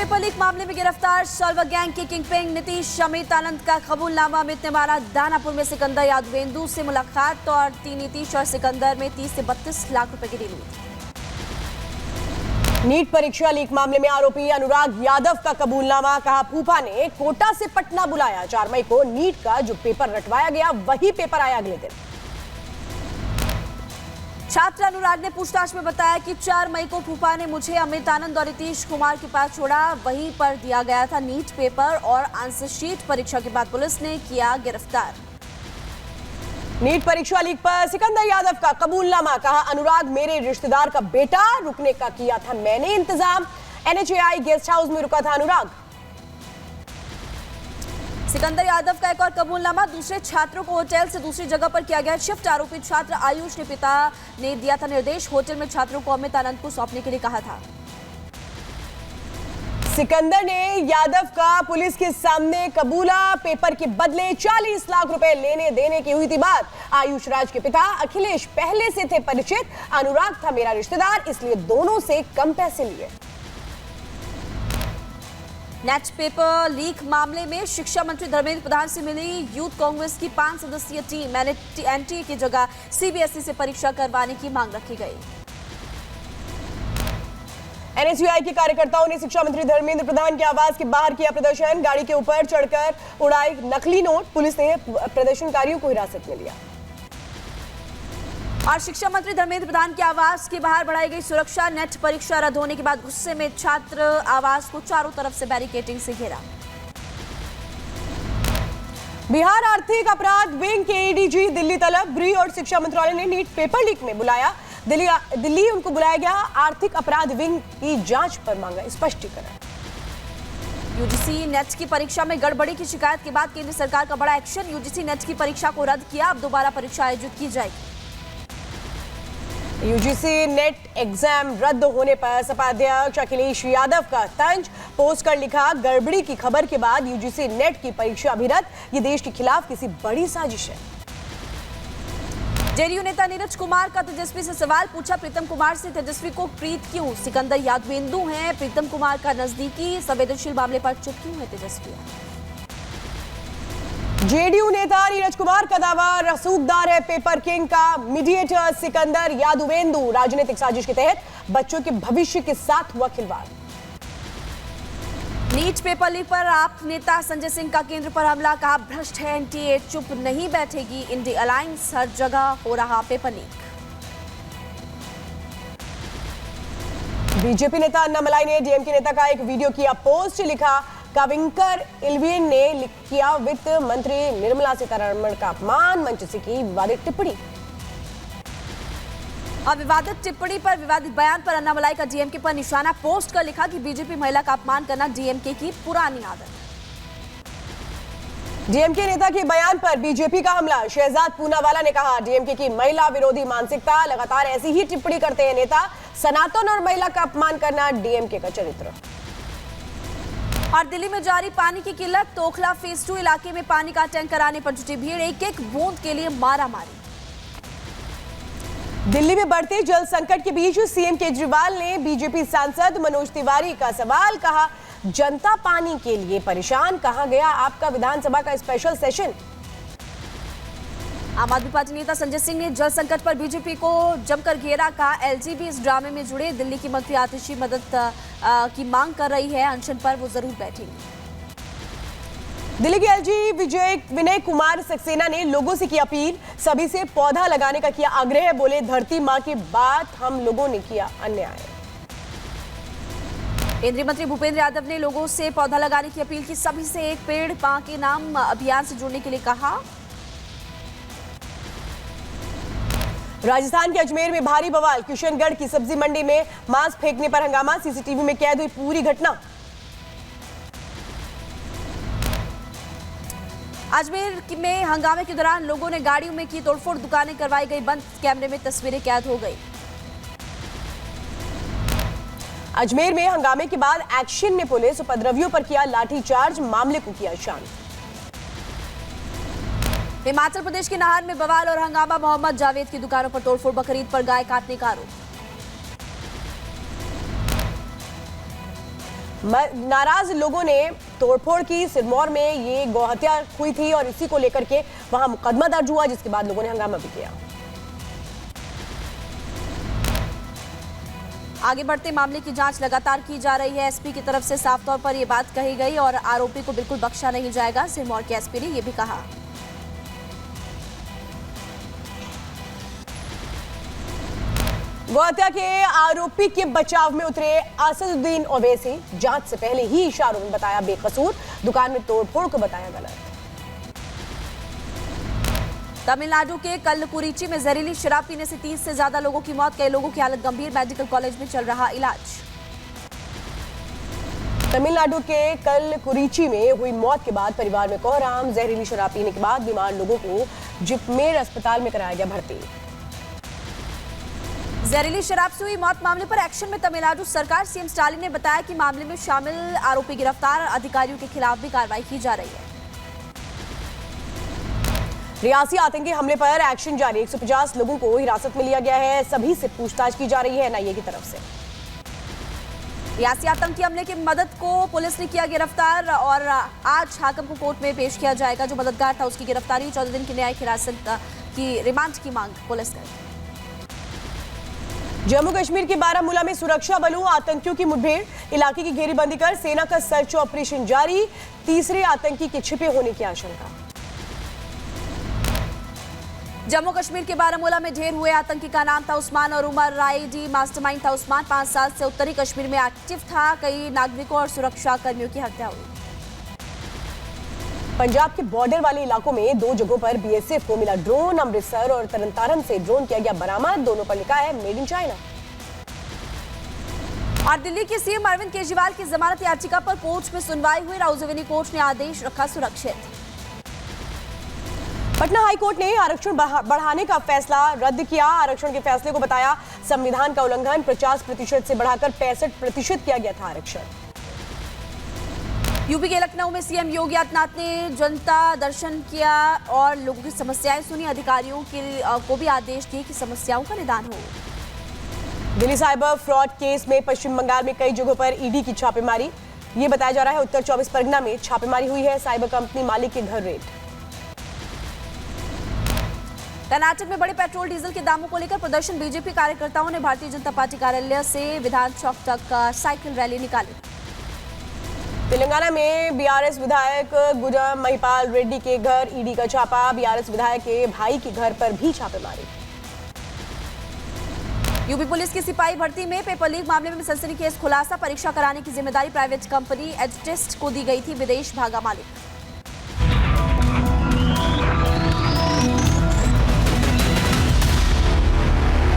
Paper leak मामले में गिरफ्तार सॉल्वर गैंग के किंगपिन नीतीश अमितानंद का कबूलनामा। अमित ने मारा दानापुर में सिकंदर यादवेंदु से मुलाकात और नीतीश और सिकंदर में 30 से 32 लाख रुपए की डील हुई। नीट परीक्षा लीक मामले में आरोपी अनुराग यादव का कबूलनामा। कहा, फूफा ने कोटा से पटना बुलाया। 4 मई को नीट का जो पेपर रटवाया गया वही पेपर आया अगले दिन। छात्र अनुराग ने पूछताछ में बताया कि 4 मई को फूफा ने मुझे अमितानंद और नीतीश कुमार के पास छोड़ा। वहीं पर दिया गया था नीट पेपर और आंसर शीट। परीक्षा के बाद पुलिस ने किया गिरफ्तार। नीट परीक्षा लीक पर सिकंदर यादव का कबूलनामा। कहा, अनुराग मेरे रिश्तेदार का बेटा, रुकने का किया था मैंने इंतजाम। NHAI गेस्ट हाउस में रुका था अनुराग। सिकंदर यादव का एक और कबूलनामा। दूसरे छात्रों को होटल से दूसरी जगह पर किया गया शिफ्ट। आरोपित छात्र आयुष ने पिता ने दिया था निर्देश। होटल में छात्रों को अमित आनंद को सौंपने के लिए कहा था। सिकंदर ने यादव का पुलिस के सामने कबूला। पेपर के बदले 40 लाख रुपए लेने देने की हुई थी बात। आयुष राज के पिता अखिलेश पहले से थे परिचित। अनुराग था मेरा रिश्तेदार, इसलिए दोनों से कम पैसे लिए। नेट पेपर लीक मामले में शिक्षा मंत्री धर्मेंद्र प्रधान से मिली यूथ कांग्रेस की 5 सदस्यीय टीम। NTA की जगह CBSE से परीक्षा करवाने की मांग रखी गई। NHAI के कार्यकर्ताओं ने शिक्षा मंत्री धर्मेंद्र प्रधान के आवास के बाहर किया प्रदर्शन। गाड़ी के ऊपर चढ़कर उड़ाए नकली नोट। पुलिस ने प्रदर्शनकारियों को हिरासत में लिया। और शिक्षा मंत्री धर्मेंद्र प्रधान के आवास के बाहर बढ़ाई गई सुरक्षा। नेट परीक्षा रद्द होने के बाद गुस्से में छात्र आवास को चारों तरफ से बैरिकेडिंग से घेरा। बिहार आर्थिक अपराध विंग के ADG दिल्ली तलब। गृह और शिक्षा मंत्रालय ने नीट पेपर लीक में बुलाया। दिल्ली उनको बुलाया गया। आर्थिक अपराध विंग की जांच पर मांगा स्पष्टीकरण। UGC नेट की परीक्षा में गड़बड़ी की शिकायत के बाद केंद्र सरकार का बड़ा एक्शन। UGC नेट की परीक्षा को रद्द किया। अब दोबारा परीक्षा आयोजित की जाएगी। UGC नेट एग्जाम रद्द होने पर सपा अध्यक्ष अखिलेश यादव का तंज। पोस्ट कर लिखा, गड़बड़ी की खबर के बाद UGC नेट की परीक्षा भी रद्द। ये देश के खिलाफ किसी बड़ी साजिश है। JDU नेता नीरज कुमार का तेजस्वी से सवाल पूछा। प्रीतम कुमार से तेजस्वी को प्रीत क्यों? सिकंदर यादवेंदु हैं प्रीतम कुमार का नजदीकी। संवेदनशील मामले पर चुप क्यों है तेजस्वी? JDU नेता नीरज कुमार का दावा, रसूखदार है पेपर किंग का मीडिएटर सिकंदर यादवेंदु। राजनीतिक साजिश के तहत बच्चों के भविष्य के साथ हुआ खिलवाड़। नीट पेपर लीक पर आप नेता संजय सिंह का केंद्र पर हमला। कहा, भ्रष्ट है NTA, चुप नहीं बैठेगी इंडी अलायंस। हर जगह हो रहा पेपर लीक। बीजेपी नेता अन्नामलाई ने DMK नेता का एक वीडियो किया पोस्ट। लिखा, कविंकर इल्विन ने किया वित्त मंत्री निर्मला सीतारमण का अपमान। मंच से की विवादित टिप्पणी। और विवादित टिप्पणी पर विवादित बयान पर अन्नामलाई का DMK पर निशाना। पोस्ट कर लिखा कि बीजेपी महिला का अपमान करना DMK की पुरानी आदत। DMK नेता के बयान पर बीजेपी का हमला। शहजाद पूनावाला ने कहा, DMK की महिला विरोधी मानसिकता। लगातार ऐसी ही टिप्पणी करते हैं नेता। सनातन और महिला का अपमान करना DMK का चरित्र। और दिल्ली में जारी पानी की किल्लत। तोखला फेज 2 इलाके में पानी का टैंकर आने पर जुटी भीड़। एक एक बूंद के लिए मारामारी। दिल्ली में बढ़ते जल संकट के बीच CM केजरीवाल ने बीजेपी सांसद मनोज तिवारी का सवाल। कहा, जनता पानी के लिए परेशान। कहां गया आपका विधानसभा का स्पेशल सेशन? आम आदमी पार्टी नेता संजय सिंह ने जल संकट पर बीजेपी को जमकर घेरा। कहा, LG भी इस ड्रामे में जुड़े। दिल्ली की मंत्री आतिशी मदद की मांग कर रही है। अनशन पर वो जरूर बैठेंगे। दिल्ली के LG विनय कुमार सक्सेना ने लोगों से की अपील। सभी से पौधा लगाने का किया आग्रह। बोले, धरती मां की बात हम लोगों ने किया अन्याय। केंद्रीय मंत्री भूपेंद्र यादव ने लोगों से पौधा लगाने की अपील की। सभी से एक पेड़ मां के नाम अभियान से जुड़ने के लिए कहा। राजस्थान के अजमेर में भारी बवाल। किशनगढ़ की सब्जी मंडी में मांस फेंकने पर हंगामा। CCTV में कैद हुई पूरी घटना। अजमेर में हंगामे के दौरान लोगों ने गाड़ियों में की तोड़फोड़। दुकानें करवाई गई बंद। कैमरे में तस्वीरें कैद हो गई। अजमेर में हंगामे के बाद एक्शन में पुलिस। उपद्रवियों पर किया लाठीचार्ज। मामले को किया शांत। हिमाचल प्रदेश के नाहन में बवाल और हंगामा। मोहम्मद जावेद की दुकानों पर तोड़फोड़। बकरीद पर गाय काटने का आरोप। नाराज लोगों ने तोड़फोड़ की। सिरमौर में ये गौहत्या हुई थी और इसी को लेकर के वहां मुकदमा दर्ज हुआ, जिसके बाद लोगों ने हंगामा भी किया। आगे बढ़ते मामले की जांच लगातार की जा रही है। एसपी की तरफ से साफ तौर पर यह बात कही गई और आरोपी को बिल्कुल बख्शा नहीं जाएगा। सिरमौर के एसपी ने यह भी कहा। गौहत्या के आरोपी के बचाव में उतरे असदुद्दीन ओवैसी जांच से पहले ही इशारों में बताया बेकसूर, दुकान में तोड़फोड़ को बताया गलत। तमिलनाडु के कल्लकुरिची में जहरीली शराब पीने से 30 से ज्यादा लोगों की मौत, कई लोगों की हालत गंभीर, मेडिकल कॉलेज में चल रहा इलाज। तमिलनाडु के कल्लकुरिची में हुई मौत के बाद परिवार में कोहराम। जहरीली शराब पीने के बाद बीमार लोगों को जिपमेर अस्पताल में कराया गया भर्ती। जहरीली शराब से हुई मौत मामले पर एक्शन में तमिलनाडु सरकार। सीएम स्टालिन ने बताया कि मामले में शामिल आरोपी गिरफ्तार, अधिकारियों के खिलाफ भी कार्रवाई की जा रही है। रियासी आतंकी हमले पर एक्शन जारी, 150 लोगों को हिरासत में लिया गया है, सभी से पूछताछ की जा रही है एनआईए की तरफ से। रियासी आतंकी हमले की मदद को पुलिस ने किया गिरफ्तार और आज हाकिम को कोर्ट में पेश किया जाएगा। जो मददगार था उसकी गिरफ्तारी, 14 दिन की न्यायिक हिरासत की रिमांड की मांग पुलिस कर। जम्मू कश्मीर के बारामूला में सुरक्षा बलों आतंकियों की मुठभेड़, इलाके की घेरेबंदी कर सेना का सर्च ऑपरेशन जारी, तीसरे आतंकी के छिपे होने की आशंका। जम्मू कश्मीर के बारामूला में ढेर हुए आतंकी का नाम था उस्मान और उमर आईडी मास्टरमाइंड था उस्मान। 5 साल से उत्तरी कश्मीर में एक्टिव था। कई नागरिकों और सुरक्षा कर्मियों की हत्या हुई। पंजाब के बॉर्डर वाले इलाकों में 2 जगहों पर बीएसएफ को मिला ड्रोन। अमृतसर और तरनतारन से ड्रोन किया गया बरामद, दोनों पर लिखा है मेड इन चाइना। और दिल्ली के सीएम अरविंद केजरीवाल की जमानत याचिका पर कोर्ट में सुनवाई हुई। राउजवेनी कोर्ट ने आदेश रखा सुरक्षित। पटना हाई कोर्ट ने आरक्षण बढ़ाने का फैसला रद्द किया। आरक्षण के फैसले को बताया संविधान का उल्लंघन, 50% से बढ़ाकर 65% किया गया था आरक्षण। यूपी के लखनऊ में सीएम योगी आदित्यनाथ ने जनता दर्शन किया और लोगों की समस्याएं सुनी। अधिकारियों को भी आदेश दिए कि समस्याओं का निदान हो। दिल्ली साइबर फ्रॉड केस में पश्चिम बंगाल में कई जगहों पर ईडी की छापेमारी। ये बताया जा रहा है उत्तर 24 परगना में छापेमारी हुई है। साइबर कंपनी मालिक के घर रेड। कर्नाटक में बड़े पेट्रोल डीजल के दामों को लेकर प्रदर्शन, बीजेपी कार्यकर्ताओं ने भारतीय जनता पार्टी कार्यालय से विधान चौक तक साइकिल रैली निकाली। तेलंगाना में बीआरएस विधायक गुजम महिपाल रेड्डी के घर ईडी का छापा। बीआरएस विधायक के भाई के घर पर भी छापेमारी। यूपी पुलिस की सिपाही भर्ती में पेपर लीक मामले में सनसनीखेज खुलासा, परीक्षा कराने की जिम्मेदारी प्राइवेट कंपनी एडटेस्ट को दी गई थी, विदेश भागा मालिक।